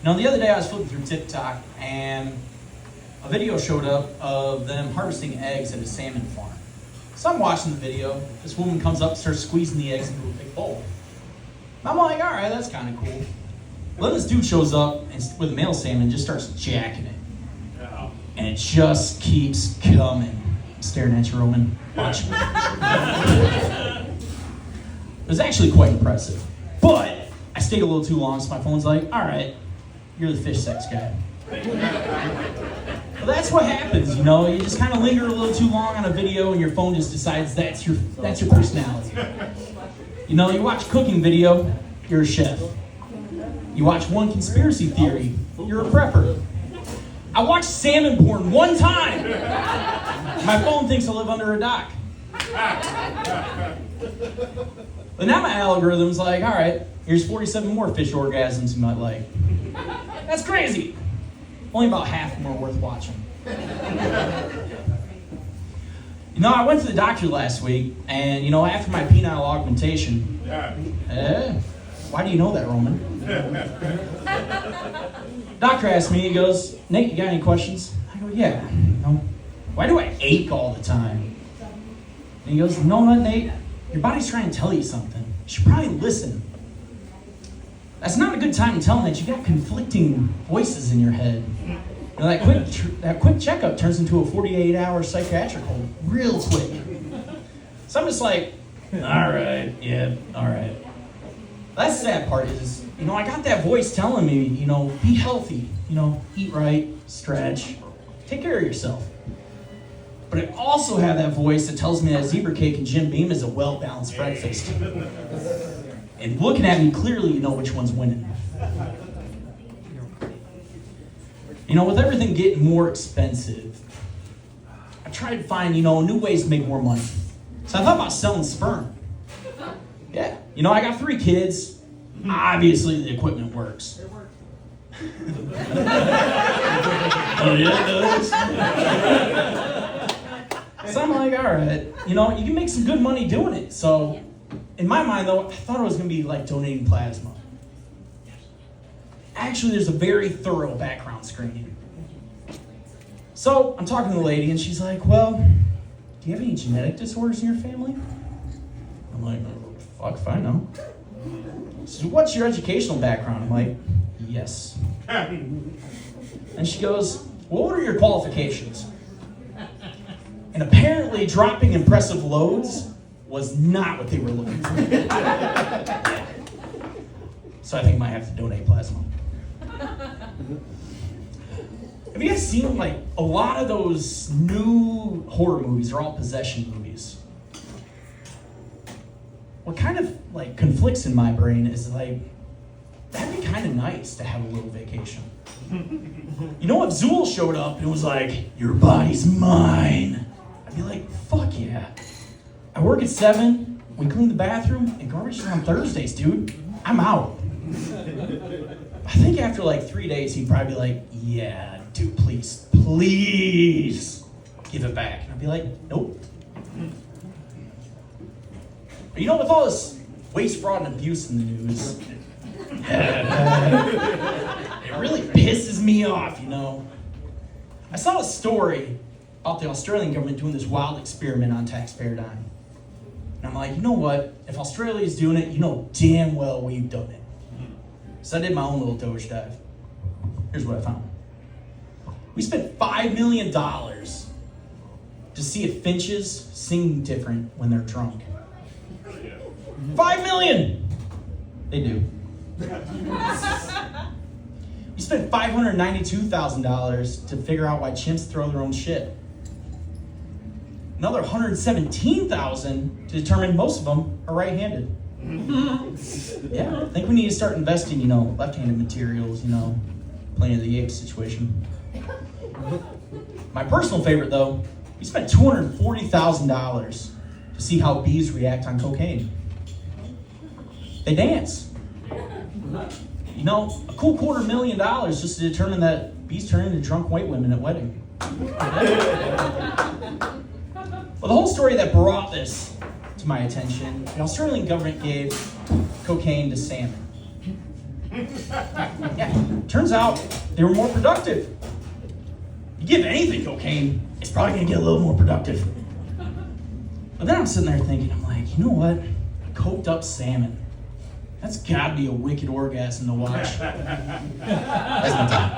Now, the other day I was flipping through TikTok and a video showed up of them harvesting eggs at a salmon farm. So I'm watching the video. This woman comes up and starts squeezing the eggs into a big bowl. And I'm like, all right, that's kind of cool. Well, then this dude shows up and with a male salmon and just starts jacking it. And it just keeps coming. I'm staring at you, Roman. Watch me. It was actually quite impressive. But I stayed a little too long, so my phone's like, all right, you're the fish sex guy. Well, that's what happens, you know. You just kind of linger a little too long on a video, and your phone just decides that's your personality. You know, you watch a cooking video, you're a chef. You watch one conspiracy theory, you're a prepper. I watched salmon porn one time. My phone thinks I live under a dock. But now my algorithm's like, all right, here's 47 more fish orgasms you might like. That's crazy. Only about half of them are worth watching. You know, I went to the doctor last week, and, you know, after my penile augmentation, why do you know that, Roman? Doctor asked me, he goes, Nate, you got any questions? I go, yeah. You know, why do I ache all the time? And he goes, no, not Nate. Your body's trying to tell you something. You should probably listen. That's not a good time to tell them that you got conflicting voices in your head. You know, that quick checkup turns into a 48-hour psychiatric hold real quick. So I'm just like, all right, yeah, all right. That's the sad part is, you know, I got that voice telling me, you know, be healthy, you know, eat right, stretch, take care of yourself. But I also have that voice that tells me that zebra cake and Jim Beam is a well-balanced breakfast. And looking at me clearly, you know which one's winning. You know, with everything getting more expensive, I tried to find, you know, new ways to make more money. So I thought about selling sperm. Yeah. You know, I got 3 kids. Obviously, the equipment works. Oh, yeah, it does. So I'm like, all right, you know, you can make some good money doing it. So in my mind, though, I thought it was going to be like donating plasma. Actually, there's a very thorough background screening. So I'm talking to the lady, and she's like, well, do you have any genetic disorders in your family? I'm like, fuck if I know. So what's your educational background? I'm like, yes. And she goes, well, what are your qualifications? And apparently dropping impressive loads was not what they were looking for. So I think I might have to donate plasma. Have you guys seen, like, a lot of those new horror movies are all possession movies? What kind of, like, conflicts in my brain is, like, that'd be kind of nice to have a little vacation. You know, if Zool showed up and was like, your body's mine, I'd be like, fuck yeah. I work at 7, we clean the bathroom, and garbage is on Thursdays, dude. I'm out. I think after like 3 days, he'd probably be like, yeah, dude, please give it back. And I'd be like, nope. But you know, with all this waste, fraud, and abuse in the news, it really pisses me off, you know. I saw a story about the Australian government doing this wild experiment on taxpayer dime. And I'm like, you know what? If Australia's doing it, you know damn well we've done it. So I did my own little Doge dive. Here's what I found. We spent $5 million to see if finches sing different when they're drunk. $5 million! They do. We spent $592,000 to figure out why chimps throw their own shit. Another $117,000 to determine most of them are right-handed. Yeah, I think we need to start investing, you know, left-handed materials, you know, Planet of the Apes situation. My personal favorite, though, we spent $240,000 to see how bees react on cocaine. They dance. You know, a cool $250,000 just to determine that bees turn into drunk white women at wedding. Well, the whole story that brought this to my attention, the Australian government gave cocaine to salmon. Yeah, turns out they were more productive. You give anything cocaine, it's probably gonna get a little more productive. But then I'm sitting there thinking, I'm like, you know what? A coked up salmon. That's gotta be a wicked orgasm to watch. That's my time.